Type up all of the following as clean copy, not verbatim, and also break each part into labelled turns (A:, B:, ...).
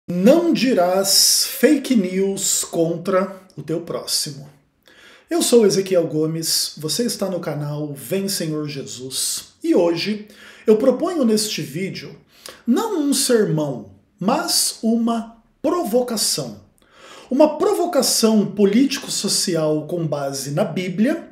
A: Não dirás fake news contra o teu próximo. Eu sou Ezequiel Gomes, você está no canal Vem Senhor Jesus e hoje eu proponho neste vídeo não um sermão, mas uma provocação. Uma provocação político-social com base na Bíblia,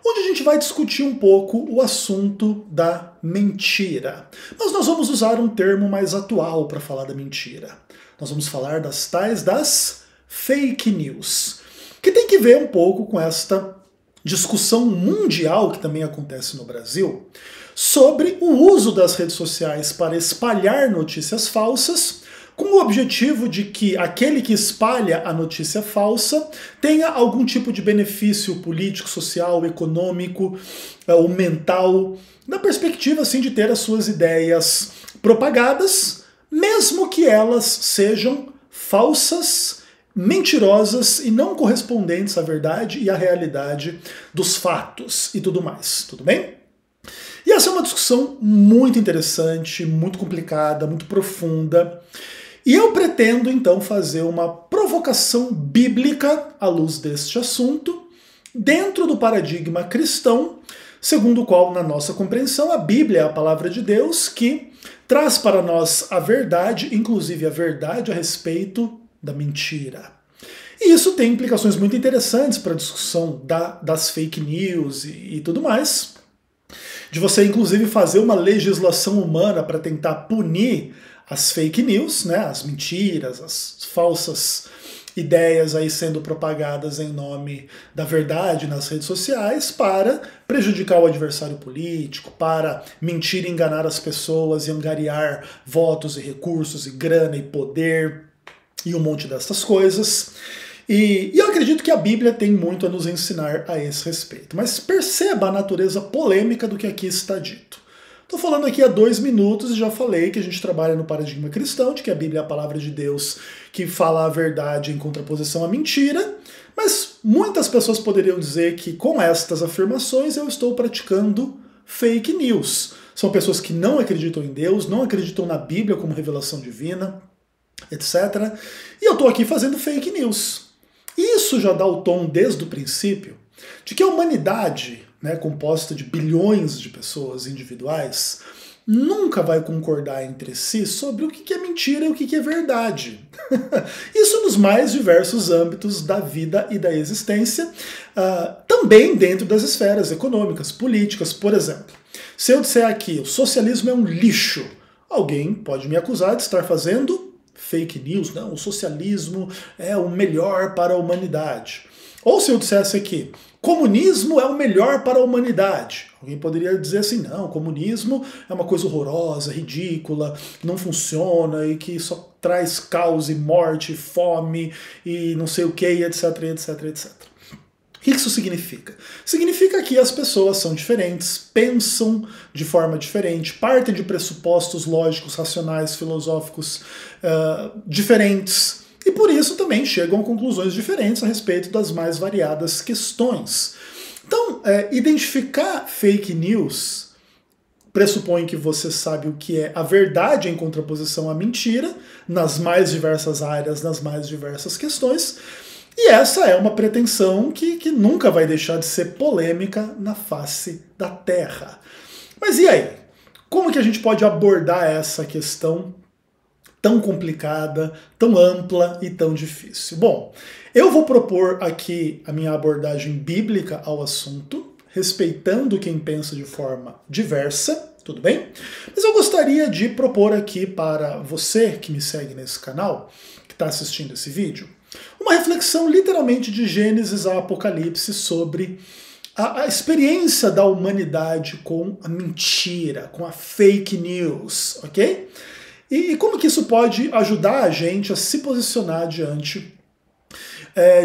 A: onde a gente vai discutir um pouco o assunto da mentira. Mas nós vamos usar um termo mais atual para falar da mentira. Nós vamos falar das fake news, que tem que ver um pouco com esta discussão mundial que também acontece no Brasil, sobre o uso das redes sociais para espalhar notícias falsas, com o objetivo de que aquele que espalha a notícia falsa tenha algum tipo de benefício político, social, econômico ou mental, na perspectiva assim, de ter as suas ideias propagadas, mesmo que elas sejam falsas, mentirosas e não correspondentes à verdade e à realidade dos fatos e tudo mais, tudo bem? E essa é uma discussão muito interessante, muito complicada, muito profunda. E eu pretendo, então, fazer uma provocação bíblica à luz deste assunto, dentro do paradigma cristão, segundo o qual, na nossa compreensão, a Bíblia é a palavra de Deus que traz para nós a verdade, inclusive a verdade a respeito da mentira. E isso tem implicações muito interessantes para a discussão das fake news e tudo mais, de você, inclusive, fazer uma legislação humana para tentar punir as fake news, né, as mentiras, as falsas ideias aí sendo propagadas em nome da verdade nas redes sociais para prejudicar o adversário político, para mentir e enganar as pessoas e angariar votos e recursos e grana e poder e um monte dessas coisas. E eu acredito que a Bíblia tem muito a nos ensinar a esse respeito. Mas perceba a natureza polêmica do que aqui está dito. Estou falando aqui há 2 minutos e já falei que a gente trabalha no paradigma cristão, de que a Bíblia é a palavra de Deus que fala a verdade em contraposição à mentira, mas muitas pessoas poderiam dizer que com estas afirmações eu estou praticando fake news. São pessoas que não acreditam em Deus, não acreditam na Bíblia como revelação divina, etc. E eu estou aqui fazendo fake news. Isso já dá o tom desde o princípio de que a humanidade, né, composta de bilhões de pessoas individuais, nunca vai concordar entre si sobre o que é mentira e o que é verdade. Isso nos mais diversos âmbitos da vida e da existência, também dentro das esferas econômicas, políticas, por exemplo. Se eu disser aqui, o socialismo é um lixo, alguém pode me acusar de estar fazendo fake news, não, o socialismo é o melhor para a humanidade. Ou se eu dissesse aqui, comunismo é o melhor para a humanidade. Alguém poderia dizer assim, não, o comunismo é uma coisa horrorosa, ridícula, que não funciona e que só traz caos e morte, fome e não sei o que, etc, etc, etc. O que isso significa? Significa que as pessoas são diferentes, pensam de forma diferente, partem de pressupostos lógicos, racionais, filosóficos diferentes, e por isso também chegam a conclusões diferentes a respeito das mais variadas questões. Então, identificar fake news pressupõe que você sabe o que é a verdade em contraposição à mentira, nas mais diversas áreas, nas mais diversas questões, e essa é uma pretensão que nunca vai deixar de ser polêmica na face da Terra. Mas e aí? Como que a gente pode abordar essa questão tão complicada, tão ampla e tão difícil? Bom, eu vou propor aqui a minha abordagem bíblica ao assunto, respeitando quem pensa de forma diversa, tudo bem? Mas eu gostaria de propor aqui para você que me segue nesse canal, que está assistindo esse vídeo, uma reflexão literalmente de Gênesis a Apocalipse sobre a experiência da humanidade com a mentira, com a fake news, ok? E como que isso pode ajudar a gente a se posicionar diante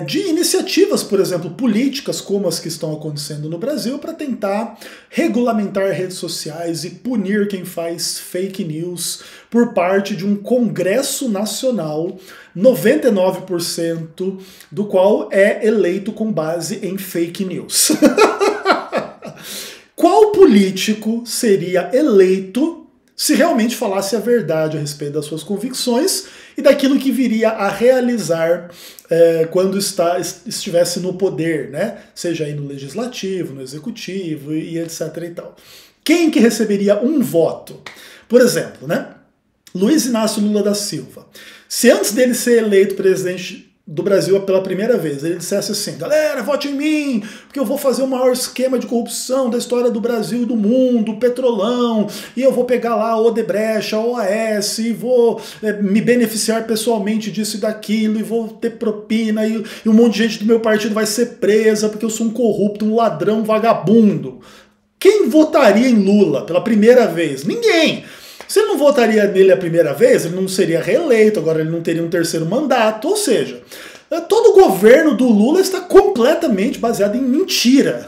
A: de iniciativas, por exemplo, políticas como as que estão acontecendo no Brasil para tentar regulamentar redes sociais e punir quem faz fake news por parte de um Congresso Nacional, 99% do qual é eleito com base em fake news. Qual político seria eleito se realmente falasse a verdade a respeito das suas convicções e daquilo que viria a realizar quando estivesse no poder, né? Seja aí no legislativo, no executivo e etc. e tal. Quem que receberia um voto? Por exemplo, né? Luiz Inácio Lula da Silva. Se antes dele ser eleito presidente do Brasil pela primeira vez, ele dissesse assim: galera, vote em mim, porque eu vou fazer o maior esquema de corrupção da história do Brasil e do mundo, Petrolão, e eu vou pegar lá a Odebrecht, a OAS, e vou me beneficiar pessoalmente disso e daquilo, e vou ter propina, e um monte de gente do meu partido vai ser presa, porque eu sou um corrupto, um ladrão, um vagabundo. Quem votaria em Lula pela primeira vez? Ninguém! Se ele não votaria nele a primeira vez, ele não seria reeleito, agora ele não teria um terceiro mandato, ou seja, todo o governo do Lula está completamente baseado em mentira.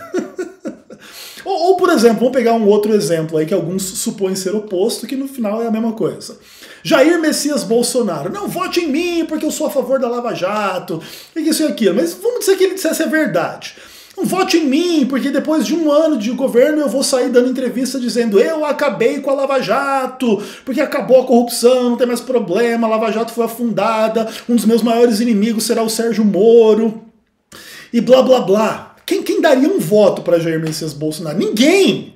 A: ou, por exemplo, vamos pegar um outro exemplo aí que alguns supõem ser oposto, que no final é a mesma coisa. Jair Messias Bolsonaro. Não, vote em mim porque eu sou a favor da Lava Jato, e isso e aquilo. Mas vamos dizer que ele dissesse a verdade. Não vote em mim, porque depois de um ano de governo eu vou sair dando entrevista dizendo eu acabei com a Lava Jato, porque acabou a corrupção, não tem mais problema, a Lava Jato foi afundada, um dos meus maiores inimigos será o Sérgio Moro, e blá blá blá. Quem daria um voto para Jair Messias Bolsonaro? Ninguém!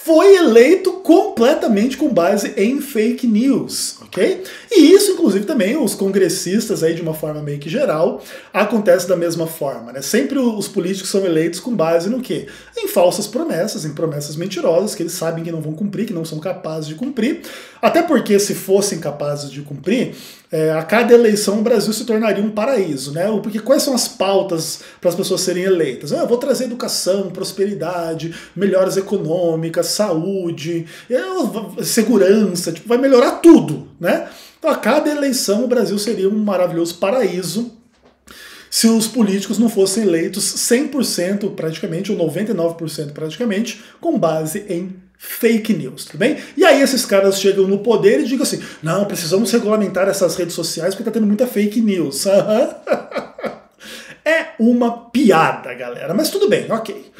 A: Foi eleito completamente com base em fake news, ok? E isso, inclusive, também os congressistas, aí de uma forma meio que geral, acontece da mesma forma, né? Sempre os políticos são eleitos com base no quê? Em falsas promessas, em promessas mentirosas, que eles sabem que não vão cumprir, que não são capazes de cumprir, até porque se fossem capazes de cumprir, a cada eleição o Brasil se tornaria um paraíso, né? Porque quais são as pautas para as pessoas serem eleitas? Eu vou trazer educação, prosperidade, melhoras econômicas, saúde, segurança, tipo, vai melhorar tudo, né? Então a cada eleição o Brasil seria um maravilhoso paraíso se os políticos não fossem eleitos 100% praticamente, ou 99% praticamente, com base em fake news, tudo bem? E aí esses caras chegam no poder e digam assim, não, precisamos regulamentar essas redes sociais porque tá tendo muita fake news. É uma piada, galera, mas tudo bem, ok.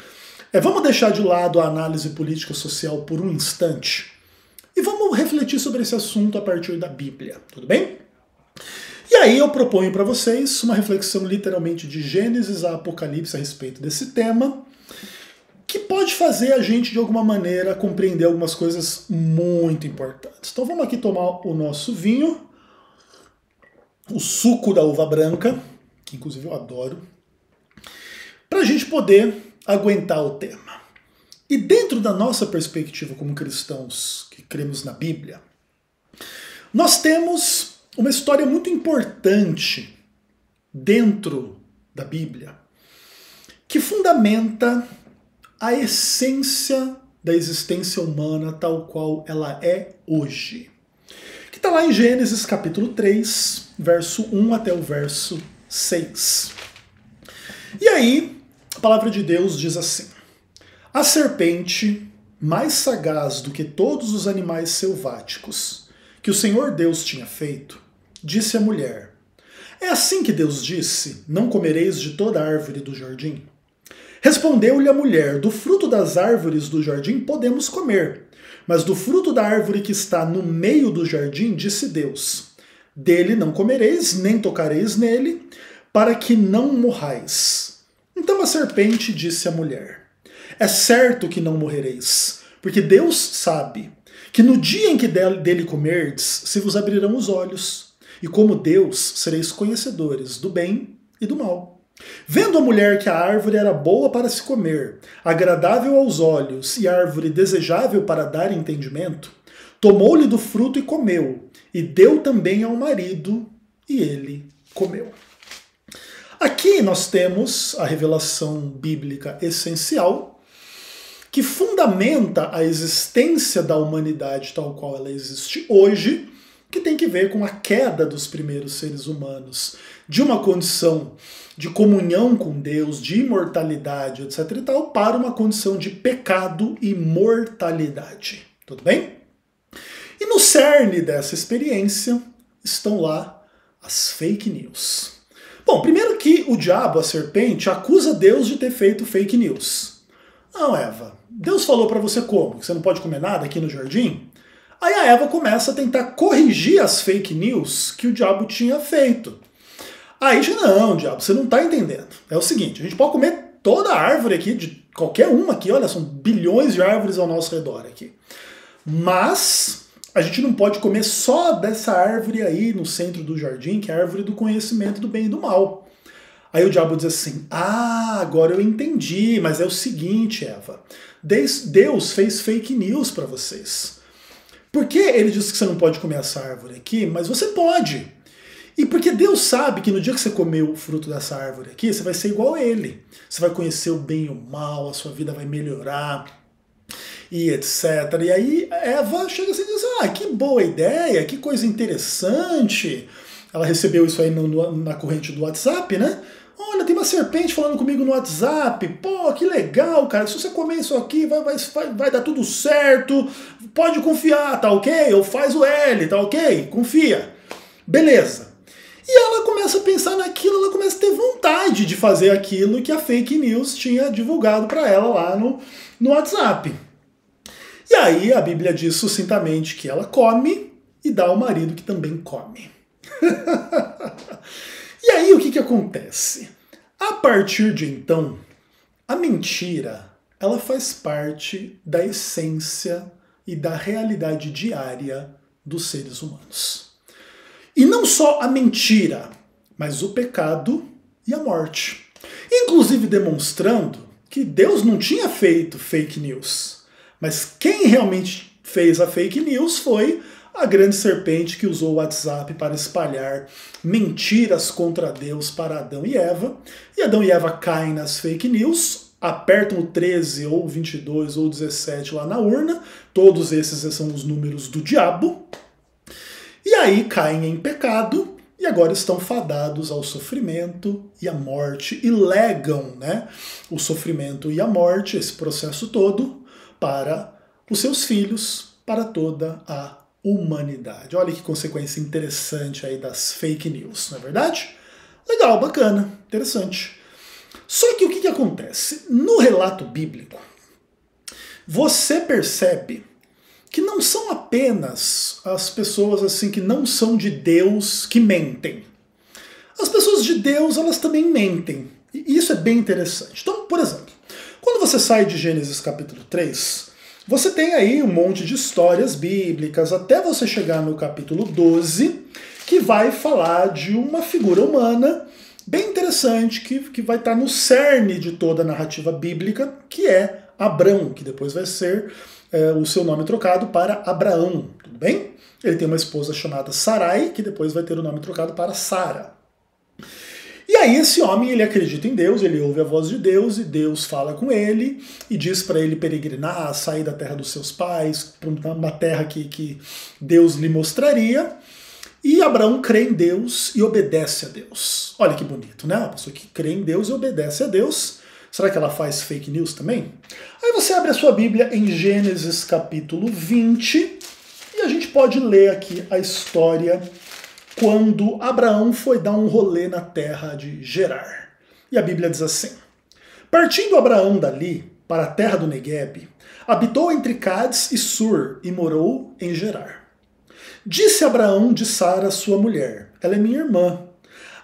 A: Vamos deixar de lado a análise política social por um instante e vamos refletir sobre esse assunto a partir da Bíblia, tudo bem? E aí eu proponho para vocês uma reflexão literalmente de Gênesis a Apocalipse a respeito desse tema, que pode fazer a gente, de alguma maneira, compreender algumas coisas muito importantes. Então vamos aqui tomar o nosso vinho, o suco da uva branca, que inclusive eu adoro, para a gente poder aguentar o tema. E dentro da nossa perspectiva como cristãos que cremos na Bíblia, nós temos uma história muito importante dentro da Bíblia que fundamenta a essência da existência humana tal qual ela é hoje. Que está lá em Gênesis capítulo 3, verso 1 até o verso 6. E aí, a palavra de Deus diz assim: a serpente, mais sagaz do que todos os animais selváticos que o Senhor Deus tinha feito, disse à mulher: é assim que Deus disse, não comereis de toda árvore do jardim? Respondeu-lhe a mulher: do fruto das árvores do jardim podemos comer, mas do fruto da árvore que está no meio do jardim, disse Deus: dele não comereis, nem tocareis nele, para que não morrais. Então a serpente disse à mulher: é certo que não morrereis, porque Deus sabe que no dia em que dele comerdes, se vos abrirão os olhos, e como Deus sereis conhecedores do bem e do mal. Vendo a mulher que a árvore era boa para se comer, agradável aos olhos e árvore desejável para dar entendimento, tomou-lhe do fruto e comeu, e deu também ao marido, e ele comeu. Aqui nós temos a revelação bíblica essencial, que fundamenta a existência da humanidade tal qual ela existe hoje, que tem que ver com a queda dos primeiros seres humanos, de uma condição de comunhão com Deus, de imortalidade, etc. e tal, para uma condição de pecado e mortalidade. Tudo bem? E no cerne dessa experiência estão lá as fake news. Bom, primeiro que o diabo, a serpente, acusa Deus de ter feito fake news. Não, Eva, Deus falou para você como? Que você não pode comer nada aqui no jardim? Aí a Eva começa a tentar corrigir as fake news que o diabo tinha feito. Aí diz, não, diabo, você não está entendendo. É o seguinte, a gente pode comer toda a árvore aqui, de qualquer uma aqui, olha, são bilhões de árvores ao nosso redor aqui. Mas a gente não pode comer só dessa árvore aí no centro do jardim, que é a árvore do conhecimento do bem e do mal. Aí o diabo diz assim, agora eu entendi, mas é o seguinte, Eva, Deus fez fake news para vocês. Por que ele disse que você não pode comer essa árvore aqui, mas você pode? E porque Deus sabe que no dia que você comer o fruto dessa árvore aqui, você vai ser igual a ele. Você vai conhecer o bem e o mal, a sua vida vai melhorar, e etc. E aí Eva chega assim e diz, que boa ideia, que coisa interessante. Ela recebeu isso aí na corrente do WhatsApp, né? Olha, tem uma serpente falando comigo no WhatsApp. Pô, que legal, cara. Se você comer isso aqui, vai dar tudo certo. Pode confiar, tá ok? Ou faz o L, tá ok? Confia. Beleza. E ela começa a pensar naquilo, ela começa a ter vontade de fazer aquilo que a fake news tinha divulgado para ela lá no WhatsApp. E aí a Bíblia diz sucintamente que ela come e dá ao marido que também come. E aí o que acontece? A partir de então, a mentira ela faz parte da essência e da realidade diária dos seres humanos. E não só a mentira, mas o pecado e a morte. Inclusive demonstrando que Deus não tinha feito fake news, mas quem realmente fez a fake news foi a grande serpente que usou o WhatsApp para espalhar mentiras contra Deus para Adão e Eva. E Adão e Eva caem nas fake news, apertam o 13 ou 22 ou 17 lá na urna. Todos esses são os números do diabo. E aí caem em pecado e agora estão fadados ao sofrimento e à morte e legam, né, o sofrimento e a morte, esse processo todo, para os seus filhos, para toda a humanidade. Olha que consequência interessante aí das fake news, não é verdade? Legal, bacana, interessante. Só que o que acontece? No relato bíblico, você percebe que não são apenas as pessoas assim que não são de Deus que mentem. As pessoas de Deus, elas também mentem. E isso é bem interessante. Então, por exemplo, quando você sai de Gênesis capítulo 3, você tem aí um monte de histórias bíblicas, até você chegar no capítulo 12, que vai falar de uma figura humana bem interessante, que vai estar no cerne de toda a narrativa bíblica, que é Abrão, que depois vai ser o seu nome trocado para Abraão, tudo bem? Ele tem uma esposa chamada Sarai, que depois vai ter o nome trocado para Sara. E aí esse homem, ele acredita em Deus, ele ouve a voz de Deus, e Deus fala com ele, e diz para ele peregrinar, sair da terra dos seus pais, para uma terra que Deus lhe mostraria. E Abraão crê em Deus e obedece a Deus. Olha que bonito, né? Uma pessoa que crê em Deus e obedece a Deus. Será que ela faz fake news também? Aí você abre a sua Bíblia em Gênesis capítulo 20, e a gente pode ler aqui a história quando Abraão foi dar um rolê na terra de Gerar. E a Bíblia diz assim: partindo Abraão dali para a terra do Neguebe, habitou entre Cádiz e Sur e morou em Gerar. Disse Abraão de Sara, sua mulher, ela é minha irmã.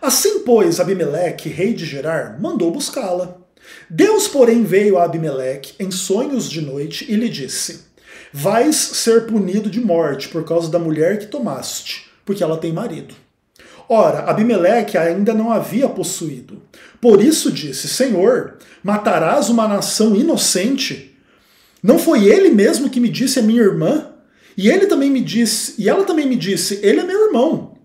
A: Assim, pois, Abimeleque, rei de Gerar, mandou buscá-la. Deus, porém, veio a Abimeleque em sonhos de noite e lhe disse: vais ser punido de morte por causa da mulher que tomaste, porque ela tem marido. Ora, Abimeleque ainda não havia possuído. Por isso disse: Senhor, matarás uma nação inocente? Não foi ele mesmo que me disse: é minha irmã? E ela também me disse: ele é meu irmão.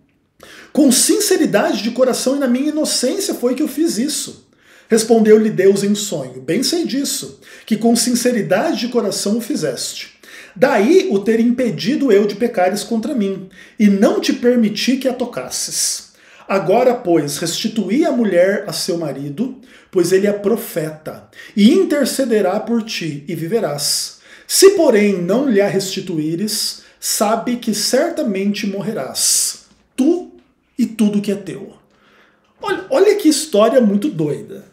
A: Com sinceridade de coração e na minha inocência foi que eu fiz isso. Respondeu-lhe Deus em sonho: bem sei disso, que com sinceridade de coração o fizeste. Daí o ter impedido eu de pecares contra mim, e não te permiti que a tocasses. Agora, pois, restituí a mulher a seu marido, pois ele é profeta, e intercederá por ti, e viverás. Se, porém, não lhe a restituíres, sabe que certamente morrerás, tu e tudo que é teu. Olha que história muito doida.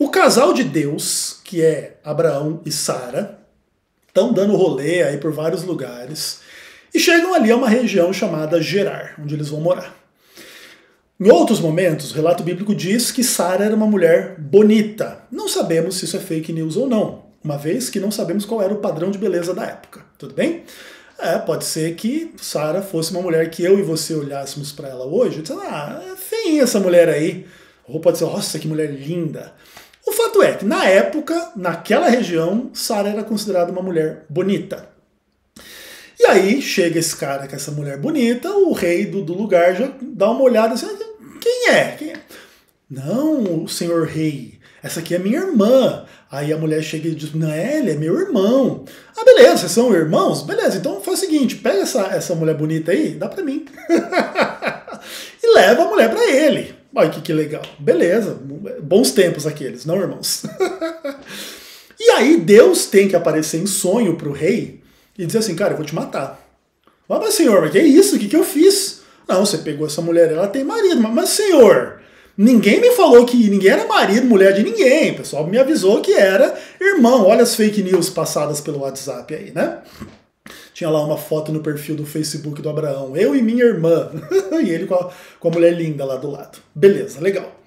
A: O casal de Deus, que é Abraão e Sara, estão dando rolê aí por vários lugares e chegam ali a uma região chamada Gerar, onde eles vão morar. Em outros momentos, o relato bíblico diz que Sara era uma mulher bonita. Não sabemos se isso é fake news ou não, uma vez que não sabemos qual era o padrão de beleza da época. Tudo bem? Pode ser que Sara fosse uma mulher que eu e você olhássemos para ela hoje e dissemos, é feinha essa mulher aí. Ou pode ser, nossa, que mulher linda. O fato é que, na época, naquela região, Sara era considerada uma mulher bonita. E aí chega esse cara com essa mulher bonita, o rei do lugar já dá uma olhada assim, quem é? Quem é? Não, o senhor rei, essa aqui é minha irmã. Aí a mulher chega e diz, não, ele é meu irmão. Ah, beleza, vocês são irmãos? Beleza, então faz o seguinte, pega essa mulher bonita aí, dá pra mim. E leva a mulher pra ele. Olha que legal. Beleza, bons tempos aqueles, não irmãos? E aí Deus tem que aparecer em sonho pro rei e dizer assim, cara, eu vou te matar. Mas senhor, mas que é isso? O que eu fiz? Não, você pegou essa mulher, ela tem marido. Mas senhor, ninguém me falou que ninguém era marido, mulher de ninguém. O pessoal me avisou que era irmão. Olha as fake news passadas pelo WhatsApp aí, né? Tinha lá uma foto no perfil do Facebook do Abraão. Eu e minha irmã. E ele com a mulher linda lá do lado. Beleza, legal.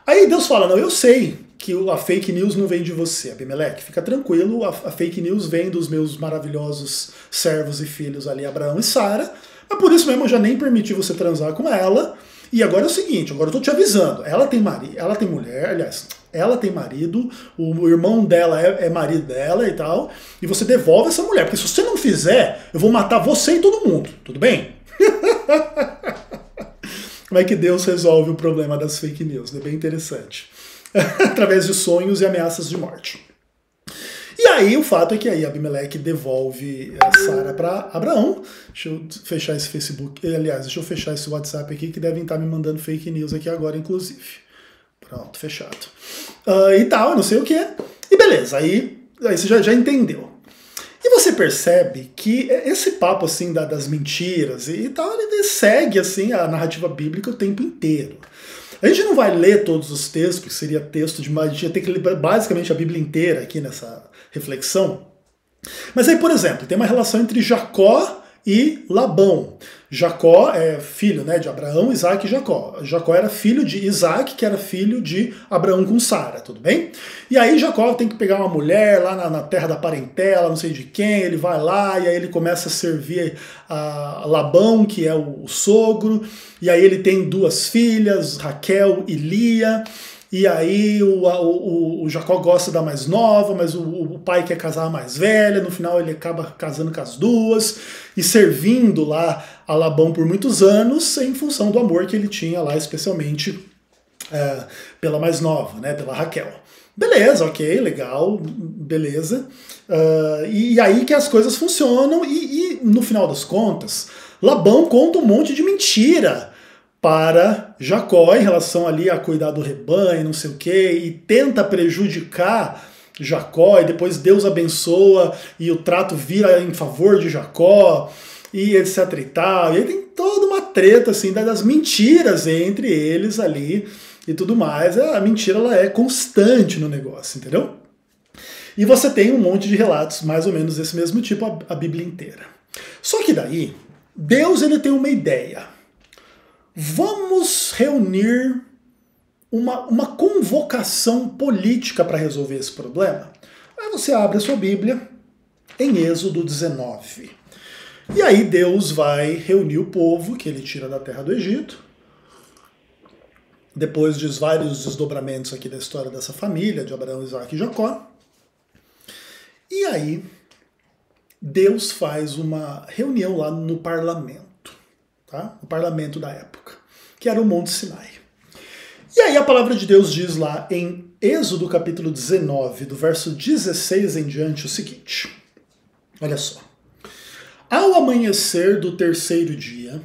A: Aí Deus fala, não, eu sei que a fake news não vem de você, Abimeleque. Fica tranquilo, a fake news vem dos meus maravilhosos servos e filhos ali, Abraão e Sara. Mas por isso mesmo eu já nem permiti você transar com ela. E agora é o seguinte, agora eu tô te avisando. Ela tem marido, ela tem mulher, aliás, ela tem marido, o irmão dela é marido dela e tal, e você devolve essa mulher, porque se você não fizer, eu vou matar você e todo mundo, tudo bem? Como é que Deus resolve o problema das fake news? É bem interessante. Através de sonhos e ameaças de morte. E aí o fato é que aí Abimeleque devolve a Sara para Abraão. Deixa eu fechar esse Facebook, aliás, deixa eu fechar esse WhatsApp aqui, que devem estar me mandando fake news aqui agora, inclusive. Pronto, fechado. E tal, não sei o que. E beleza, aí você já entendeu. E você percebe que esse papo assim das mentiras e tal, ele segue assim a narrativa bíblica o tempo inteiro. A gente não vai ler todos os textos, porque seria texto demais, a gente ia ter que ler basicamente a Bíblia inteira aqui nessa reflexão. Mas aí, por exemplo, tem uma relação entre Jacó e Labão. Jacó é filho, né, de Abraão, Isaac e Jacó. Jacó era filho de Isaac, que era filho de Abraão com Sara, tudo bem? E aí Jacó tem que pegar uma mulher lá na terra da parentela, não sei de quem, ele vai lá e aí ele começa a servir a Labão, que é o sogro, e aí ele tem duas filhas, Raquel e Lia. E aí o Jacó gosta da mais nova, mas o pai quer casar a mais velha, no final ele acaba casando com as duas e servindo lá a Labão por muitos anos em função do amor que ele tinha lá, especialmente pela mais nova, né, pela Raquel. Beleza, ok, legal, beleza. E aí que as coisas funcionam e no final das contas, Labão conta um monte de mentira para Jacó em relação ali a cuidar do rebanho, não sei o quê, e tenta prejudicar Jacó, e depois Deus abençoa e o trato vira em favor de Jacó, e etc e tal. E aí tem toda uma treta assim das mentiras entre eles ali e tudo mais. A mentira ela é constante no negócio, entendeu? E você tem um monte de relatos mais ou menos desse mesmo tipo a Bíblia inteira. Só que daí, Deus ele tem uma ideia. Vamos reunir uma convocação política para resolver esse problema? Aí você abre a sua Bíblia em Êxodo 19. E aí Deus vai reunir o povo que ele tira da terra do Egito. Depois de vários desdobramentos aqui da história dessa família, de Abraão, Isaac e Jacó. E aí Deus faz uma reunião lá no parlamento. Tá? O parlamento da época, que era o Monte Sinai. E aí a palavra de Deus diz lá em Êxodo capítulo 19, do verso 16 em diante, o seguinte. Olha só. Ao amanhecer do terceiro dia,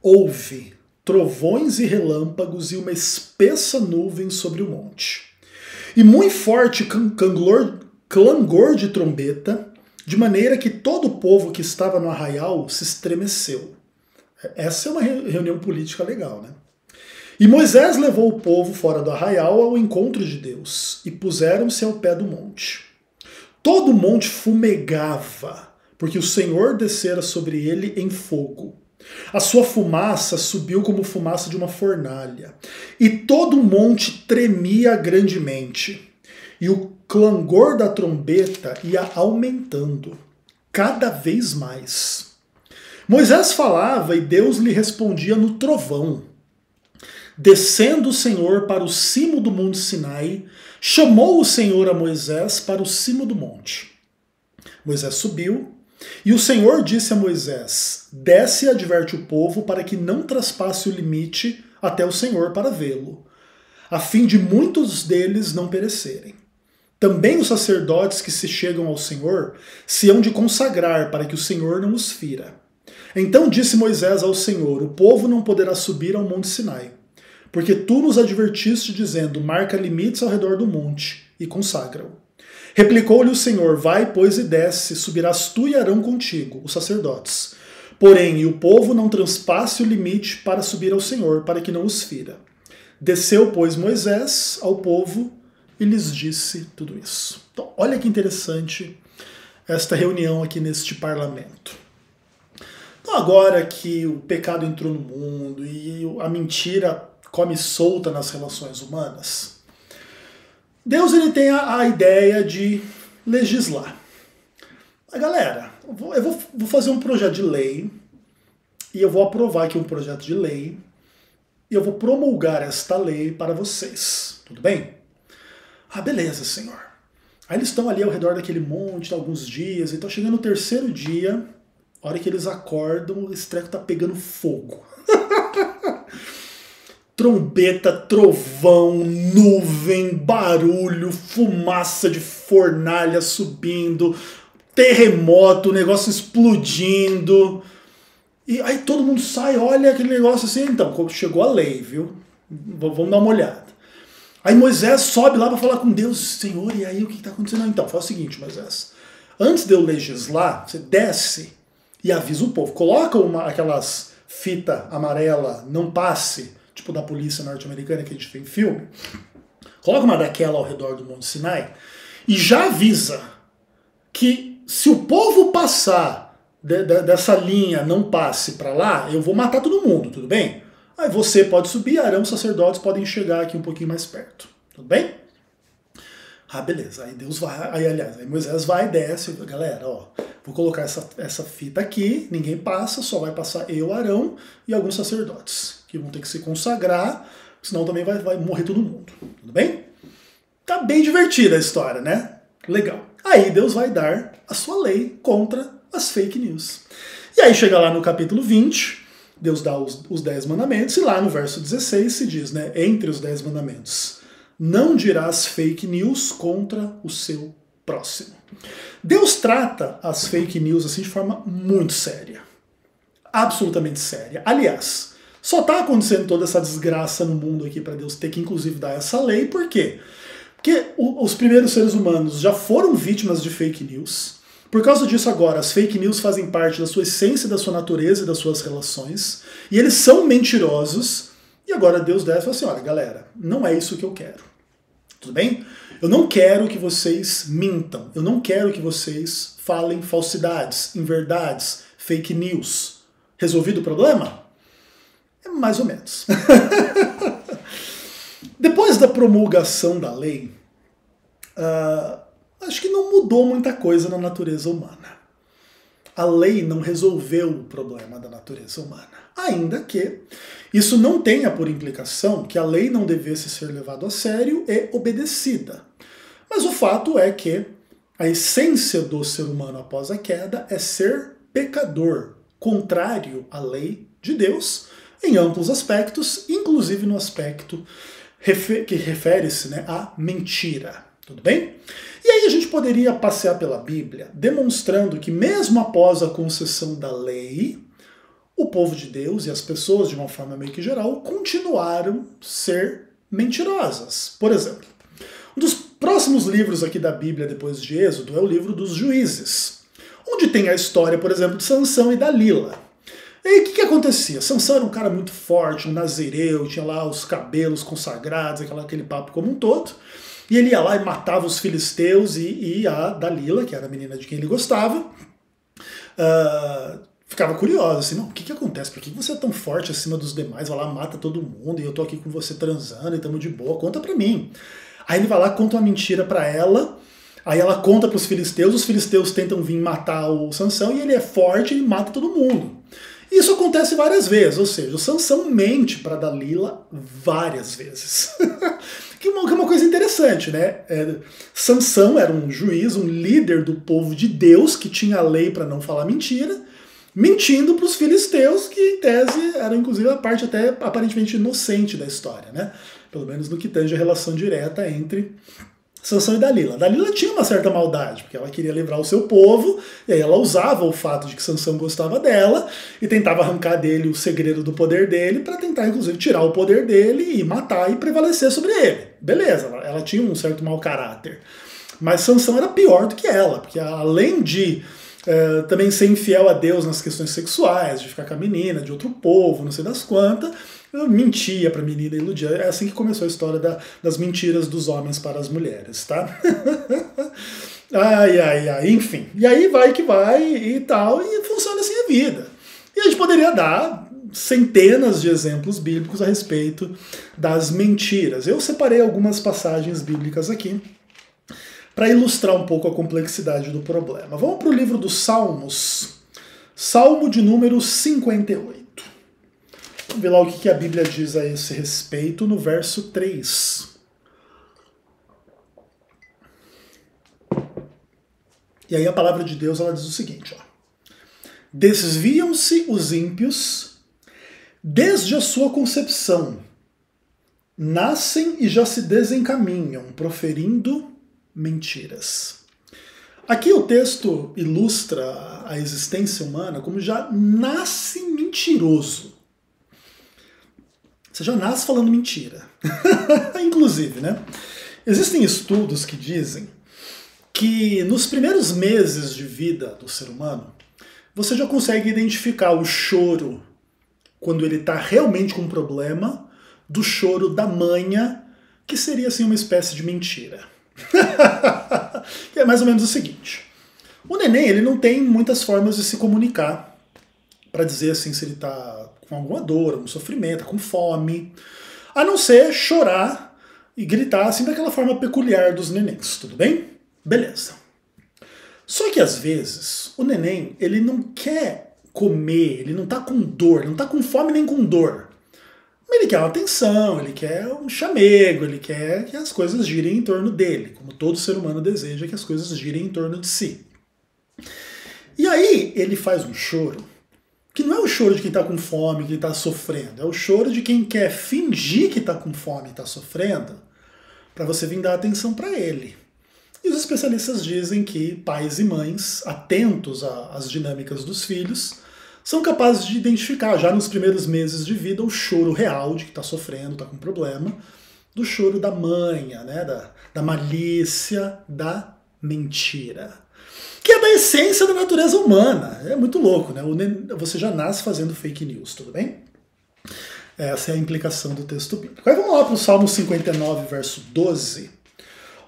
A: houve trovões e relâmpagos e uma espessa nuvem sobre o monte. E muito forte clangor de trombeta, de maneira que todo o povo que estava no arraial se estremeceu. Essa é uma reunião política legal, né? E Moisés levou o povo fora do arraial ao encontro de Deus, e puseram-se ao pé do monte. Todo o monte fumegava, porque o Senhor descera sobre ele em fogo. A sua fumaça subiu como fumaça de uma fornalha, e todo o monte tremia grandemente, e o clangor da trombeta ia aumentando, cada vez mais. Moisés falava e Deus lhe respondia no trovão. Descendo o Senhor para o cimo do monte Sinai, chamou o Senhor a Moisés para o cimo do monte. Moisés subiu, e o Senhor disse a Moisés: desce e adverte o povo para que não traspasse o limite até o Senhor para vê-lo, a fim de muitos deles não perecerem. Também os sacerdotes que se chegam ao Senhor se hão de consagrar para que o Senhor não os fira. Então disse Moisés ao Senhor: o povo não poderá subir ao monte Sinai, porque tu nos advertiste dizendo: marca limites ao redor do monte e consagra-o. Replicou-lhe o Senhor: vai, pois, e desce, subirás tu e Arão contigo, os sacerdotes. Porém, o povo não transpasse o limite para subir ao Senhor, para que não os fira. Desceu, pois, Moisés ao povo e lhes disse tudo isso. Então, olha que interessante esta reunião aqui neste parlamento. Então, agora que o pecado entrou no mundo e a mentira come solta nas relações humanas, Deus ele tem a ideia de legislar. Mas, galera, eu vou fazer um projeto de lei, e eu vou aprovar aqui um projeto de lei, e eu vou promulgar esta lei para vocês. Tudo bem? Ah, beleza, Senhor. Aí eles estão ali ao redor daquele monte, alguns dias, e estão chegando no terceiro dia, a hora que eles acordam, esse treco tá pegando fogo. Trombeta, trovão, nuvem, barulho, fumaça de fornalha subindo, terremoto, o negócio explodindo. E aí todo mundo sai, olha aquele negócio assim. Então, chegou a lei, viu? Vamos dar uma olhada. Aí Moisés sobe lá para falar com Deus: Senhor, e aí o que está acontecendo? Então, faz o seguinte, Moisés. Antes de eu legislar, você desce e avisa o povo. Coloca aquelas fita amarela, não passe, tipo da polícia norte-americana que a gente vê em filme. Coloca uma daquela ao redor do Monte Sinai e já avisa que se o povo passar dessa linha, não passe para lá, eu vou matar todo mundo, tudo bem? Aí você pode subir, Arão, os sacerdotes podem chegar aqui um pouquinho mais perto, tudo bem? Ah, beleza. Aí Deus vai, aí Moisés vai e desce, galera, ó, vou colocar essa fita aqui, ninguém passa, só vai passar eu, Arão e alguns sacerdotes, que vão ter que se consagrar, senão também vai morrer todo mundo, tudo bem? Tá bem divertida a história, né? Legal. Aí Deus vai dar a sua lei contra as fake news. E aí chega lá no capítulo 20, Deus dá os 10 mandamentos, e lá no verso 16 se diz, né, entre os 10 mandamentos: não dirás fake news contra o seu próximo. Deus trata as fake news assim de forma muito séria. Absolutamente séria. Aliás, só está acontecendo toda essa desgraça no mundo aqui para Deus ter que inclusive dar essa lei. Por quê? Porque os primeiros seres humanos já foram vítimas de fake news. Por causa disso agora, as fake news fazem parte da sua essência, da sua natureza e das suas relações. E eles são mentirosos. E agora Deus desce e fala assim: olha, galera, não é isso que eu quero. Tudo bem? Eu não quero que vocês mintam. Eu não quero que vocês falem falsidades, inverdades, fake news. Resolvido o problema? É mais ou menos. Depois da promulgação da lei, acho que não mudou muita coisa na natureza humana. A lei não resolveu o problema da natureza humana. Ainda que isso não tenha por implicação que a lei não devesse ser levada a sério e obedecida. Mas o fato é que a essência do ser humano após a queda é ser pecador, contrário à lei de Deus, em amplos aspectos, inclusive no aspecto que refere-se, né, à mentira. Tudo bem? E aí a gente poderia passear pela Bíblia demonstrando que mesmo após a concessão da lei, o povo de Deus e as pessoas, de uma forma meio que geral, continuaram a ser mentirosas. Por exemplo, um dos próximos livros aqui da Bíblia depois de Êxodo é o livro dos Juízes, onde tem a história, por exemplo, de Sansão e Dalila. E aí o que acontecia? Sansão era um cara muito forte, um nazireu, tinha lá os cabelos consagrados, aquele papo como um todo. E ele ia lá e matava os filisteus e a Dalila, que era a menina de quem ele gostava, ficava curiosa, assim, não, o que acontece? Por que você é tão forte acima dos demais? Vai lá, mata todo mundo e eu tô aqui com você transando e tamo de boa, conta pra mim. Aí ele vai lá, conta uma mentira pra ela, aí ela conta pros filisteus, os filisteus tentam vir matar o Sansão e ele é forte e ele mata todo mundo. Isso acontece várias vezes, ou seja, o Sansão mente para Dalila várias vezes. que é uma coisa interessante, né? Sansão era um juiz, um líder do povo de Deus, que tinha a lei para não falar mentira, mentindo para os filisteus, que em tese era inclusive a parte até aparentemente inocente da história, né? Pelo menos no que tange a relação direta entre Sansão e Dalila. Dalila tinha uma certa maldade, porque ela queria livrar o seu povo, e aí ela usava o fato de que Sansão gostava dela e tentava arrancar dele o segredo do poder dele para tentar, inclusive, tirar o poder dele e matar e prevalecer sobre ele. Beleza, ela tinha um certo mau caráter. Mas Sansão era pior do que ela, porque além de também ser infiel a Deus nas questões sexuais, de ficar com a menina de outro povo, não sei das quantas, mentia pra menina, iludia. É assim que começou a história das mentiras dos homens para as mulheres, tá? Enfim. E aí vai que vai e tal, e funciona assim a vida. E a gente poderia dar centenas de exemplos bíblicos a respeito das mentiras. Eu separei algumas passagens bíblicas aqui para ilustrar um pouco a complexidade do problema. Vamos para o livro dos Salmos, Salmo de número 58. Vamos ver lá o que a Bíblia diz a esse respeito no verso 3. E aí a palavra de Deus ela diz o seguinte, ó. Desviam-se os ímpios desde a sua concepção, nascem e já se desencaminham, proferindo mentiras. Aqui o texto ilustra a existência humana como já nasce mentiroso. Você já nasce falando mentira. Inclusive, né? Existem estudos que dizem que nos primeiros meses de vida do ser humano, você já consegue identificar o choro quando ele está realmente com um problema, do choro da manha, que seria assim uma espécie de mentira. Que é mais ou menos o seguinte. O neném ele não tem muitas formas de se comunicar para dizer assim se ele está com alguma dor, algum sofrimento, com fome, a não ser chorar e gritar assim daquela forma peculiar dos nenéns, tudo bem? Beleza. Só que às vezes o neném ele não quer comer, ele não está com dor, não está com fome nem com dor. Ele quer uma atenção, ele quer um chamego, ele quer que as coisas girem em torno dele, como todo ser humano deseja que as coisas girem em torno de si. E aí ele faz um choro, que não é o choro de quem está com fome, quem está sofrendo, é o choro de quem quer fingir que está com fome e está sofrendo, para você vir dar atenção para ele. E os especialistas dizem que pais e mães, atentos às dinâmicas dos filhos, são capazes de identificar já nos primeiros meses de vida o choro real de que está sofrendo, está com problema, do choro da manha, né, da malícia, da mentira. Que é da essência da natureza humana. É muito louco, né? Você já nasce fazendo fake news, tudo bem? Essa é a implicação do texto bíblico. Aí vamos lá para o Salmo 59, verso 12,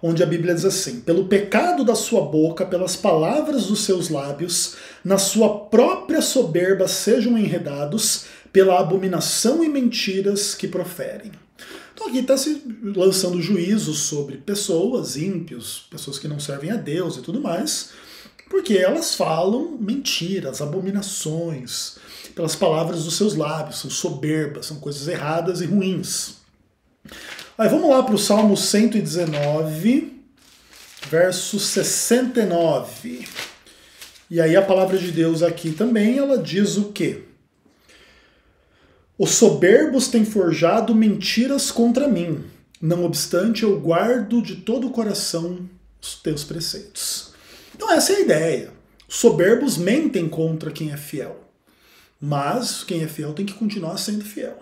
A: onde a Bíblia diz assim: pelo pecado da sua boca, pelas palavras dos seus lábios, na sua própria soberba sejam enredados, pela abominação e mentiras que proferem. Então aqui está se lançando juízo sobre pessoas, ímpios, pessoas que não servem a Deus e tudo mais, porque elas falam mentiras, abominações, pelas palavras dos seus lábios, são soberbas, são coisas erradas e ruins. Aí vamos lá para o Salmo 119, verso 69. E aí a palavra de Deus aqui também, ela diz o quê? Os soberbos têm forjado mentiras contra mim, não obstante eu guardo de todo o coração os teus preceitos. Então essa é a ideia. Os soberbos mentem contra quem é fiel, mas quem é fiel tem que continuar sendo fiel.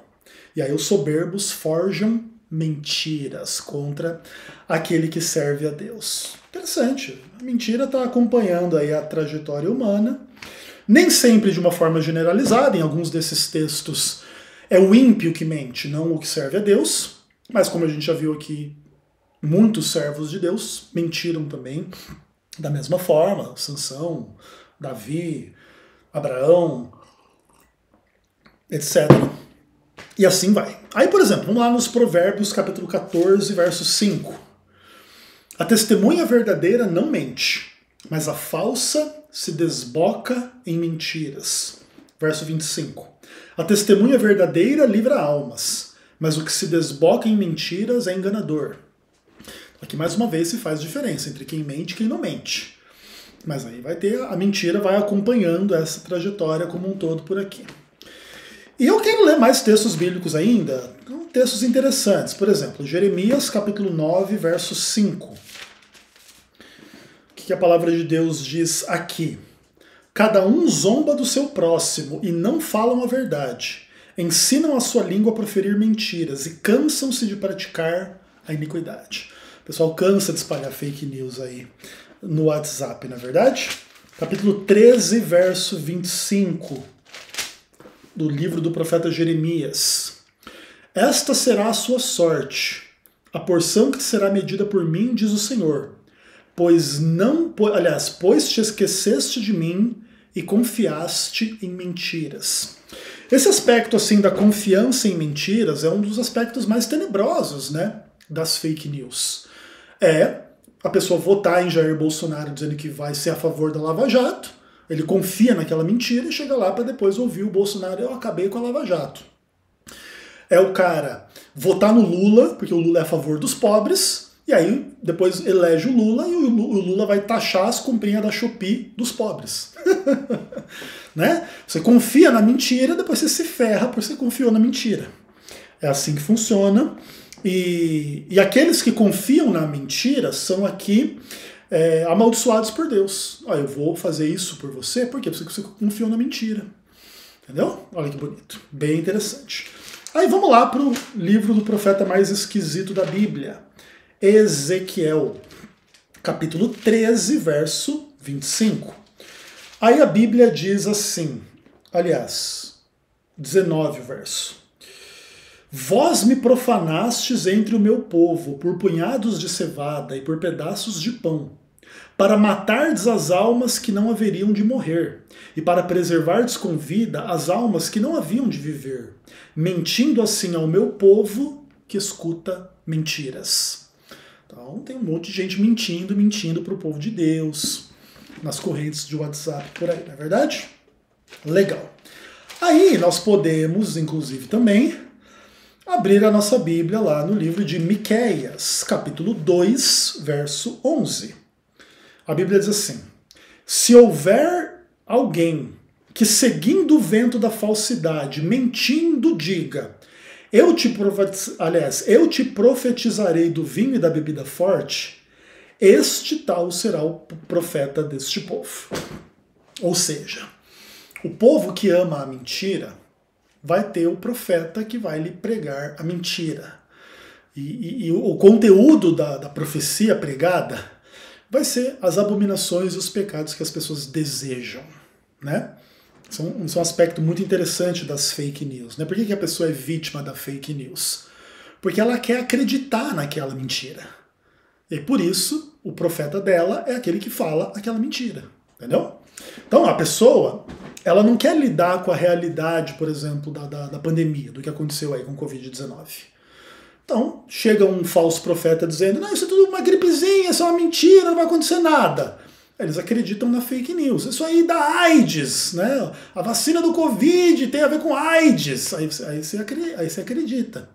A: E aí os soberbos forjam mentiras contra aquele que serve a Deus. Interessante. A mentira está acompanhando aí a trajetória humana. Nem sempre de uma forma generalizada, em alguns desses textos é o ímpio que mente, não o que serve a Deus, mas como a gente já viu aqui, muitos servos de Deus mentiram também da mesma forma, Sansão, Davi, Abraão, etc. E assim vai. Aí, por exemplo, vamos lá nos Provérbios, capítulo 14, verso 5. A testemunha verdadeira não mente, mas a falsa se desboca em mentiras. Verso 25. A testemunha verdadeira livra almas, mas o que se desboca em mentiras é enganador. Aqui mais uma vez se faz diferença entre quem mente e quem não mente. Mas aí vai ter, a mentira vai acompanhando essa trajetória como um todo por aqui. E eu quero ler mais textos bíblicos ainda, textos interessantes. Por exemplo, Jeremias capítulo 9, verso 5. O que a palavra de Deus diz aqui? Cada um zomba do seu próximo e não falam a verdade. Ensinam a sua língua a proferir mentiras e cansam-se de praticar a iniquidade. O pessoal cansa de espalhar fake news aí no WhatsApp, não é verdade? Capítulo 13, verso 25 do livro do profeta Jeremias. Esta será a sua sorte, a porção que te será medida por mim, diz o Senhor. Pois te esqueceste de mim e confiaste em mentiras. Esse aspecto assim da confiança em mentiras é um dos aspectos mais tenebrosos, né, das fake news. É a pessoa votar em Jair Bolsonaro dizendo que vai ser a favor da Lava Jato, ele confia naquela mentira e chega lá para depois ouvir o Bolsonaro: eu acabei com a Lava Jato. É o cara votar no Lula, porque o Lula é a favor dos pobres, e aí depois elege o Lula e o Lula vai taxar as comprinhas da Shopee dos pobres. Né? Você confia na mentira, depois você se ferra porque você confiou na mentira. É assim que funciona. E aqueles que confiam na mentira são aqui amaldiçoados por Deus. Eu vou fazer isso por você, por quê? Porque você confiou na mentira. Entendeu? Olha que bonito. Bem interessante. Aí vamos lá para o livro do profeta mais esquisito da Bíblia. Ezequiel, capítulo 13, verso 25. Aí a Bíblia diz assim, aliás, 19 verso. Vós me profanastes entre o meu povo por punhados de cevada e por pedaços de pão, para matardes as almas que não haveriam de morrer, e para preservardes com vida as almas que não haviam de viver, mentindo assim ao meu povo que escuta mentiras. Então tem um monte de gente mentindo para o povo de Deus, nas correntes de WhatsApp por aí, não é verdade? Legal. Aí nós podemos, inclusive também, abrir a nossa Bíblia lá no livro de Miqueias, capítulo 2, verso 11. A Bíblia diz assim: se houver alguém que seguindo o vento da falsidade, mentindo, diga, eu te profetizarei do vinho e da bebida forte, este tal será o profeta deste povo. Ou seja, o povo que ama a mentira vai ter o profeta que vai lhe pregar a mentira. E o conteúdo da profecia pregada vai ser as abominações e os pecados que as pessoas desejam, né? Isso é um aspecto muito interessante das fake news, né? Por que a pessoa é vítima da fake news? Porque ela quer acreditar naquela mentira. E por isso, o profeta dela é aquele que fala aquela mentira, entendeu? Então a pessoa, ela não quer lidar com a realidade, por exemplo, da pandemia, do que aconteceu aí com o Covid-19. Então, chega um falso profeta dizendo, não, isso é tudo uma gripezinha, isso é uma mentira, não vai acontecer nada. Eles acreditam na fake news. Isso aí dá AIDS, né? A vacina do Covid tem a ver com AIDS. Aí você acredita.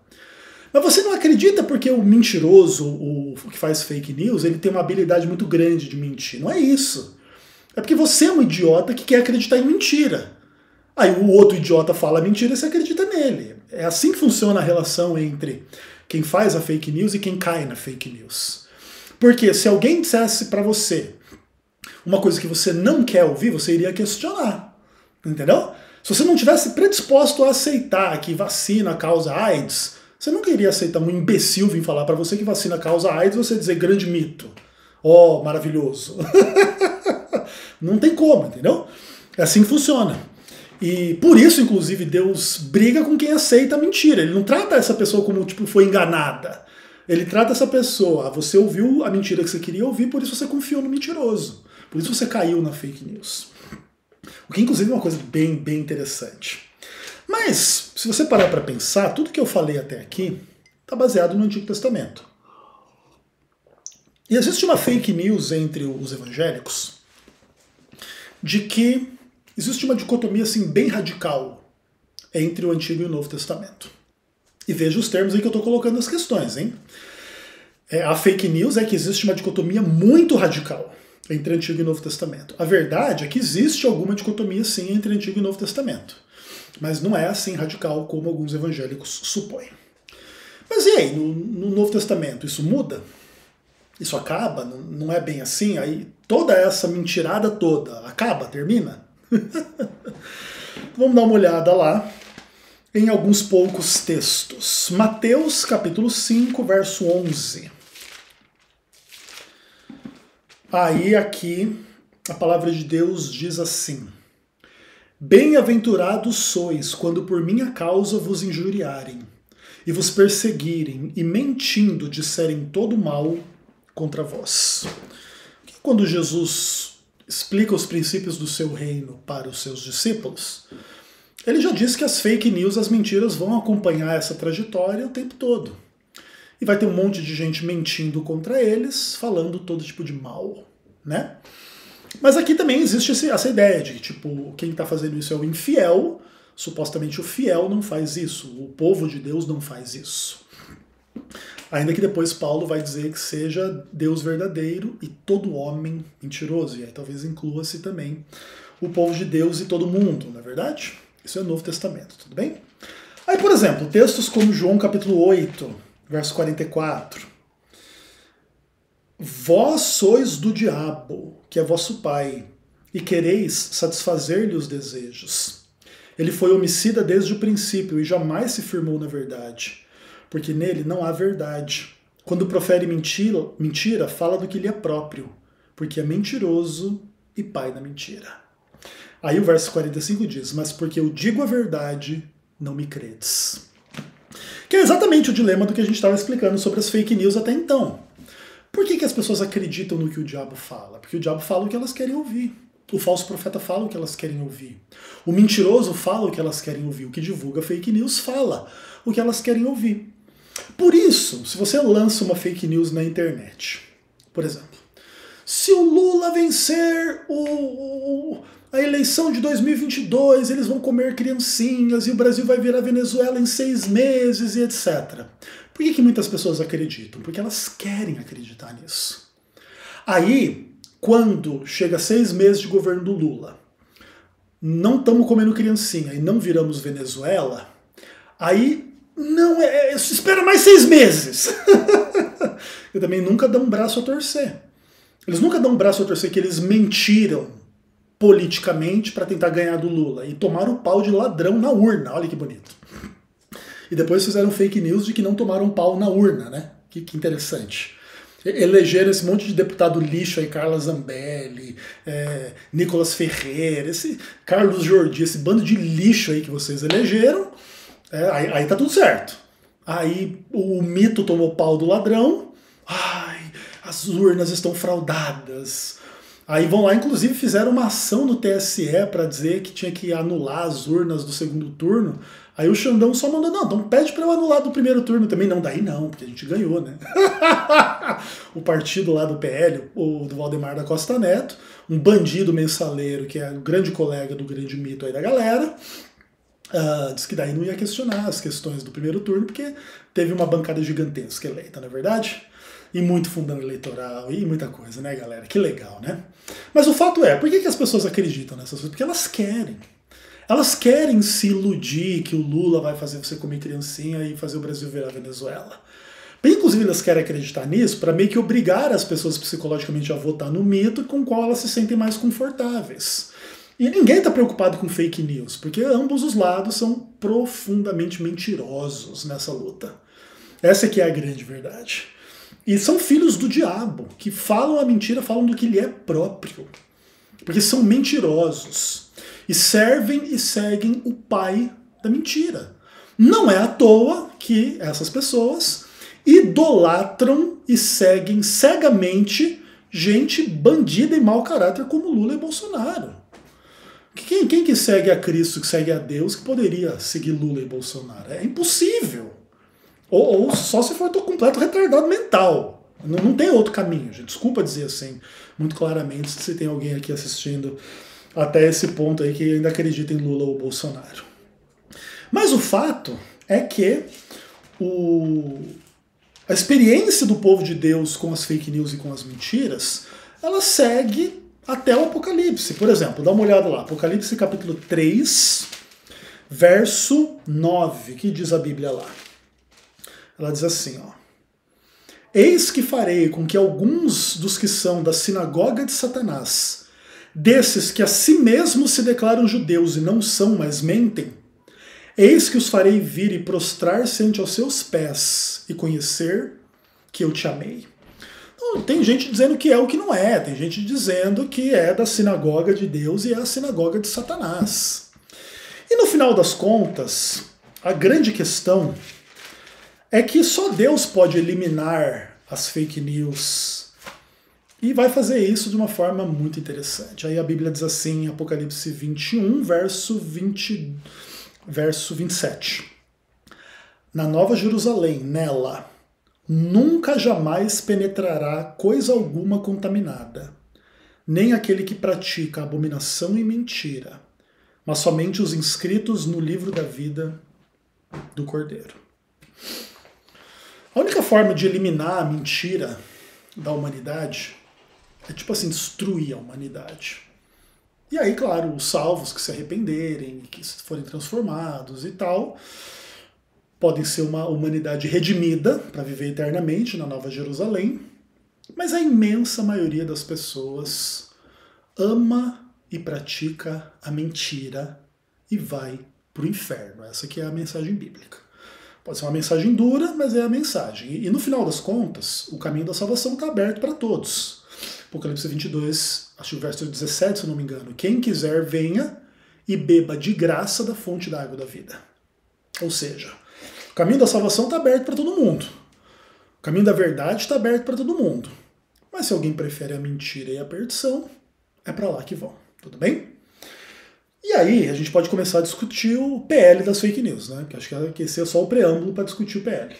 A: Mas você não acredita porque o mentiroso, o que faz fake news, ele tem uma habilidade muito grande de mentir. Não é isso. É porque você é um idiota que quer acreditar em mentira. Aí o outro idiota fala mentira e você acredita nele. É assim que funciona a relação entre quem faz a fake news e quem cai na fake news. Porque se alguém dissesse pra você uma coisa que você não quer ouvir, você iria questionar. Entendeu? Se você não tivesse predisposto a aceitar que vacina causa AIDS, você nunca iria aceitar um imbecil vir falar pra você que vacina causa AIDS e você dizer grande mito. Oh, maravilhoso. Não tem como, entendeu? É assim que funciona. E por isso, inclusive, Deus briga com quem aceita a mentira. Ele não trata essa pessoa como, tipo, foi enganada. Ele trata essa pessoa, você ouviu a mentira que você queria ouvir, por isso você confiou no mentiroso. Por isso você caiu na fake news. O que, inclusive, é uma coisa bem, bem interessante. Mas, se você parar para pensar, tudo que eu falei até aqui está baseado no Antigo Testamento. E existe uma fake news entre os evangélicos de que existe uma dicotomia assim, bem radical entre o Antigo e o Novo Testamento. E veja os termos aí que eu estou colocando nas questões, hein? A fake news é que existe uma dicotomia muito radical entre Antigo e Novo Testamento. A verdade é que existe alguma dicotomia, sim, entre Antigo e Novo Testamento. Mas não é assim radical como alguns evangélicos supõem. Mas e aí, no Novo Testamento, isso muda? Isso acaba? Não é bem assim? Aí toda essa mentirada toda acaba, termina? Vamos dar uma olhada lá em alguns poucos textos. Mateus capítulo 5, verso 11. Aí aqui a palavra de Deus diz assim: Bem-aventurados sois quando por minha causa vos injuriarem, e vos perseguirem, e mentindo disserem todo mal contra vós. Quando Jesus explica os princípios do seu reino para os seus discípulos, ele já disse que as fake news, as mentiras vão acompanhar essa trajetória o tempo todo. E vai ter um monte de gente mentindo contra eles, falando todo tipo de mal, né? Mas aqui também existe essa ideia de, tipo, quem está fazendo isso é o infiel, supostamente o fiel não faz isso, o povo de Deus não faz isso. Ainda que depois Paulo vai dizer que seja Deus verdadeiro e todo homem mentiroso, e aí talvez inclua-se também o povo de Deus e todo mundo, não é verdade? Isso é Novo Testamento, tudo bem? Aí, por exemplo, textos como João capítulo 8, verso 44. Vós sois do diabo, que é vosso pai, e quereis satisfazer-lhe os desejos. Ele foi homicida desde o princípio e jamais se firmou na verdade, porque nele não há verdade. Quando profere mentira, fala do que lhe é próprio, porque é mentiroso e pai da mentira. Aí o verso 45 diz, mas porque eu digo a verdade, não me credes. Que é exatamente o dilema do que a gente estava explicando sobre as fake news até então. Por que as pessoas acreditam no que o diabo fala? Porque o diabo fala o que elas querem ouvir. O falso profeta fala o que elas querem ouvir. O mentiroso fala o que elas querem ouvir. O que divulga fake news fala o que elas querem ouvir. Por isso, se você lança uma fake news na internet, por exemplo, se o Lula vencer a eleição de 2022, eles vão comer criancinhas e o Brasil vai virar Venezuela em 6 meses e etc. Por que muitas pessoas acreditam? Porque elas querem acreditar nisso. Aí, quando chega 6 meses de governo do Lula, não estamos comendo criancinha e não viramos Venezuela, aí não espera mais 6 meses. E também nunca dão um braço a torcer. Eles nunca dão um braço a torcer que eles mentiram politicamente para tentar ganhar do Lula e tomaram o pau de ladrão na urna. Olha que bonito. E depois fizeram fake news de que não tomaram pau na urna, né? Que interessante. Elegeram esse monte de deputado lixo aí, Carla Zambelli, Nicolas Ferreira, esse Carlos Jordi, esse bando de lixo aí que vocês elegeram, aí tá tudo certo. Aí o mito tomou pau do ladrão, ai, as urnas estão fraudadas. Aí vão lá, inclusive fizeram uma ação no TSE para dizer que tinha que anular as urnas do segundo turno. Aí o Xandão só mandou, não, então pede para eu anular do primeiro turno também. Não, daí não, porque a gente ganhou, né? O partido lá do PL, o do Valdemar da Costa Neto, um bandido mensaleiro, que é o grande colega do grande mito aí da galera, disse que daí não ia questionar as questões do primeiro turno, porque teve uma bancada gigantesca eleita, não é verdade? E muito fundão eleitoral, e muita coisa, né, galera? Que legal, né? Mas o fato é, por que as pessoas acreditam nessas coisas? Porque elas querem. Elas querem se iludir que o Lula vai fazer você comer criancinha e fazer o Brasil virar Venezuela. Inclusive, elas querem acreditar nisso para meio que obrigar as pessoas psicologicamente a votar no mito com o qual elas se sentem mais confortáveis. E ninguém está preocupado com fake news, porque ambos os lados são profundamente mentirosos nessa luta. Essa que é a grande verdade. E são filhos do diabo, que falam a mentira, falam do que lhe é próprio. Porque são mentirosos. e servem e seguem o pai da mentira. Não é à toa que essas pessoas idolatram e seguem cegamente gente bandida e mau caráter como Lula e Bolsonaro. Quem que segue a Cristo, que segue a Deus, que poderia seguir Lula e Bolsonaro? É impossível. Ou só se for completo retardado mental. Não tem outro caminho, gente. Desculpa dizer assim, muito claramente, se tem alguém aqui assistindo até esse ponto aí que ainda acredita em Lula ou Bolsonaro. Mas o fato é que a experiência do povo de Deus com as fake news e com as mentiras, ela segue até o Apocalipse. Por exemplo, dá uma olhada lá, Apocalipse capítulo 3, verso 9, que diz a Bíblia lá. Ela diz assim, ó: Eis que farei com que alguns dos que são da sinagoga de Satanás, desses que a si mesmos se declaram judeus e não são, mas mentem, eis que os farei vir e prostrar-se ante aos seus pés e conhecer que eu te amei. Então, tem gente dizendo que é o que não é, tem gente dizendo que é da sinagoga de Deus e é a sinagoga de Satanás. E no final das contas, a grande questão é que só Deus pode eliminar as fake news. E vai fazer isso de uma forma muito interessante. Aí a Bíblia diz assim em Apocalipse 21, verso 27. Na Nova Jerusalém, nela, nunca jamais penetrará coisa alguma contaminada, nem aquele que pratica abominação e mentira, mas somente os inscritos no livro da vida do Cordeiro. A única forma de eliminar a mentira da humanidade é tipo assim, destruir a humanidade. E aí, claro, os salvos que se arrependerem, que forem transformados e tal, podem ser uma humanidade redimida para viver eternamente na Nova Jerusalém, mas a imensa maioria das pessoas ama e pratica a mentira e vai para o inferno. Essa aqui é a mensagem bíblica. Pode ser uma mensagem dura, mas é a mensagem. E no final das contas, o caminho da salvação está aberto para todos. Apocalipse 22, acho que o verso 17, se eu não me engano. Quem quiser, venha e beba de graça da fonte da água da vida. Ou seja, o caminho da salvação está aberto para todo mundo. O caminho da verdade está aberto para todo mundo. Mas se alguém prefere a mentira e a perdição, é para lá que vão. Tudo bem? E aí, a gente pode começar a discutir o PL das fake news, né? Porque acho que esse é só o preâmbulo para discutir o PL.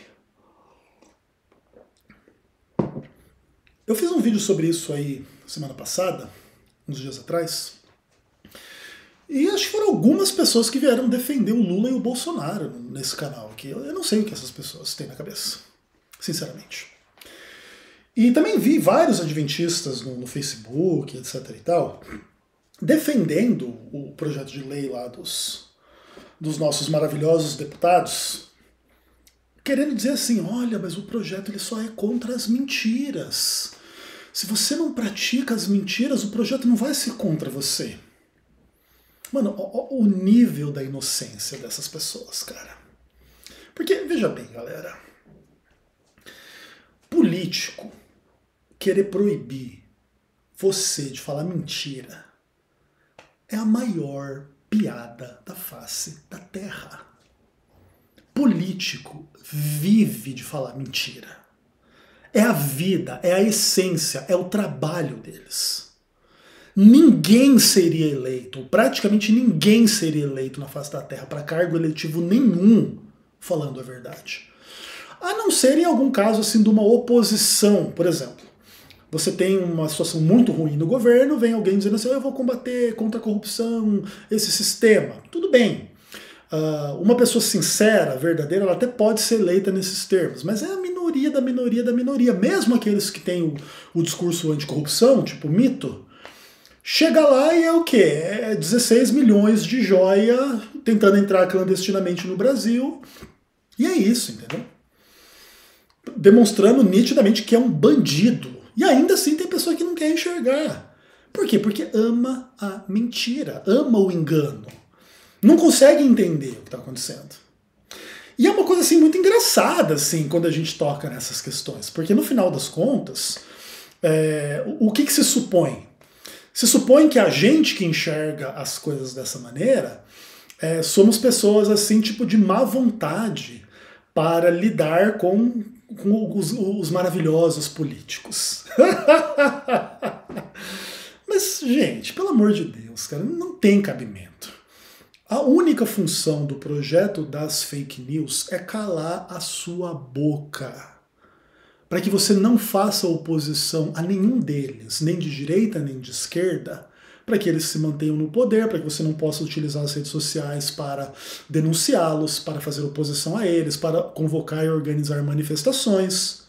A: Eu fiz um vídeo sobre isso aí semana passada, uns dias atrás, e acho que foram algumas pessoas que vieram defender o Lula e o Bolsonaro nesse canal aqui. Eu não sei o que essas pessoas têm na cabeça, sinceramente. E também vi vários adventistas no Facebook, etc e tal, defendendo o projeto de lei lá dos nossos maravilhosos deputados, querendo dizer assim, olha, mas o projeto ele só é contra as mentiras. Se você não pratica as mentiras, o projeto não vai ser contra você. Mano, o nível da inocência dessas pessoas, cara. Porque, veja bem, galera, político querer proibir você de falar mentira é a maior piada da face da Terra. Político vive de falar mentira. É a vida, é a essência, é o trabalho deles. Ninguém seria eleito, praticamente ninguém seria eleito na face da Terra para cargo eletivo nenhum, falando a verdade. A não ser em algum caso assim de uma oposição, por exemplo. Você tem uma situação muito ruim no governo, vem alguém dizendo assim, eu vou combater contra a corrupção, esse sistema. Tudo bem. Uma pessoa sincera, verdadeira, ela até pode ser eleita nesses termos, mas é a minoria da minoria da minoria. Mesmo aqueles que têm o discurso anticorrupção, tipo mito, chega lá e é o quê? É 16 milhões de joia tentando entrar clandestinamente no Brasil. E é isso, entendeu? Demonstrando nitidamente que é um bandido. E ainda assim tem pessoa que não quer enxergar. Por quê? Porque ama a mentira, ama o engano. Não consegue entender o que está acontecendo. E é uma coisa assim muito engraçada assim, quando a gente toca nessas questões. Porque no final das contas, o que se supõe? Se supõe que a gente que enxerga as coisas dessa maneira, somos pessoas assim, tipo de má vontade para lidar com os maravilhosos políticos. Mas, gente, pelo amor de Deus, cara, não tem cabimento. A única função do projeto das fake news é calar a sua boca, para que você não faça oposição a nenhum deles, nem de direita nem de esquerda, para que eles se mantenham no poder, para que você não possa utilizar as redes sociais para denunciá-los, para fazer oposição a eles, para convocar e organizar manifestações.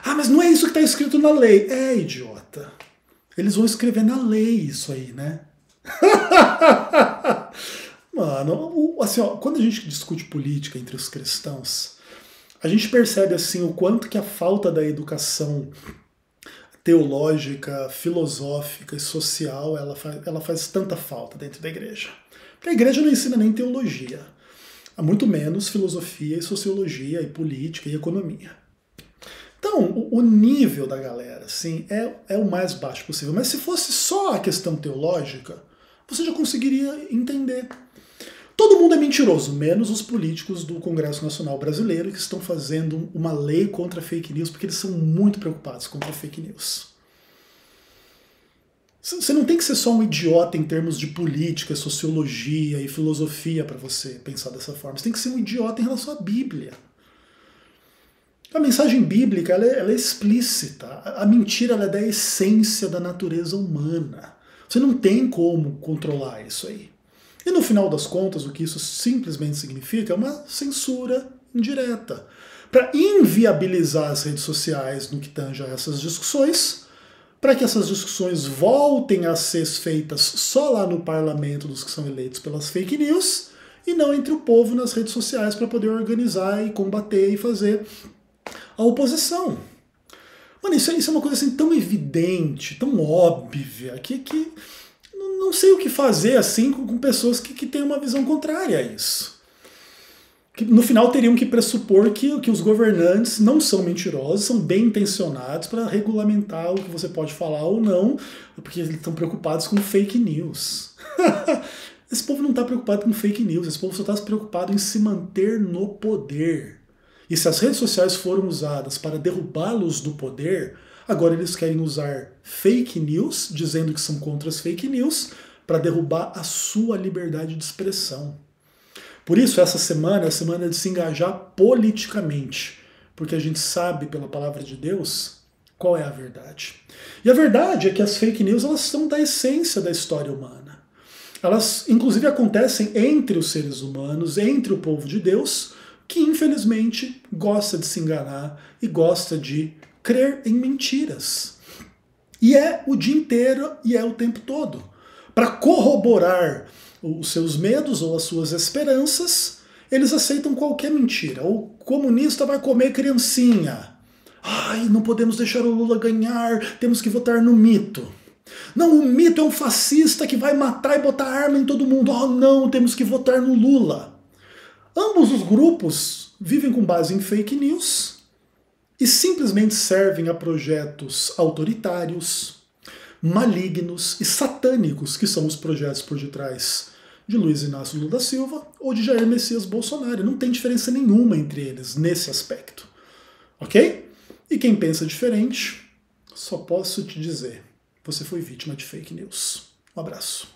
A: Ah, mas não é isso que está escrito na lei. É, idiota. Eles vão escrever na lei isso aí, né? Mano, assim, ó, quando a gente discute política entre os cristãos, a gente percebe assim o quanto que a falta da educação teológica, filosófica e social, ela faz tanta falta dentro da igreja. Porque a igreja não ensina nem teologia, há muito menos filosofia e sociologia e política e economia. Então, o nível da galera assim, é o mais baixo possível. Mas se fosse só a questão teológica, você já conseguiria entender. Todo mundo é mentiroso, menos os políticos do Congresso Nacional Brasileiro que estão fazendo uma lei contra fake news, porque eles são muito preocupados contra fake news. Você não tem que ser só um idiota em termos de política, sociologia e filosofia para você pensar dessa forma. Você tem que ser um idiota em relação à Bíblia. A mensagem bíblica ela é explícita. A mentira ela é da essência da natureza humana. Você não tem como controlar isso aí. E no final das contas, o que isso simplesmente significa é uma censura indireta. Para inviabilizar as redes sociais no que tange a essas discussões, para que essas discussões voltem a ser feitas só lá no parlamento dos que são eleitos pelas fake news, e não entre o povo nas redes sociais para poder organizar e combater e fazer a oposição. Mano, isso é uma coisa assim tão evidente, tão óbvia, que não sei o que fazer assim com pessoas que têm uma visão contrária a isso. Que no final teriam que pressupor que os governantes não são mentirosos, são bem intencionados para regulamentar o que você pode falar ou não, porque eles estão preocupados com fake news. Esse povo não está preocupado com fake news, esse povo só está preocupado em se manter no poder. E se as redes sociais foram usadas para derrubá-los do poder, agora eles querem usar fake news, dizendo que são contra as fake news, para derrubar a sua liberdade de expressão. Por isso, essa semana é a semana de se engajar politicamente, porque a gente sabe, pela palavra de Deus, qual é a verdade. E a verdade é que as fake news elas são da essência da história humana. Elas, inclusive, acontecem entre os seres humanos, entre o povo de Deus, que, infelizmente, gosta de se enganar e gosta de crer em mentiras. E é o dia inteiro e é o tempo todo. Para corroborar os seus medos ou as suas esperanças, eles aceitam qualquer mentira. O comunista vai comer criancinha. Ai, não podemos deixar o Lula ganhar, temos que votar no mito. Não, o mito é um fascista que vai matar e botar arma em todo mundo. Oh, não, temos que votar no Lula. Ambos os grupos vivem com base em fake news e simplesmente servem a projetos autoritários, malignos e satânicos, que são os projetos por detrás de Luiz Inácio Lula da Silva ou de Jair Messias Bolsonaro. Não tem diferença nenhuma entre eles nesse aspecto. Ok? E quem pensa diferente, só posso te dizer, você foi vítima de fake news. Um abraço.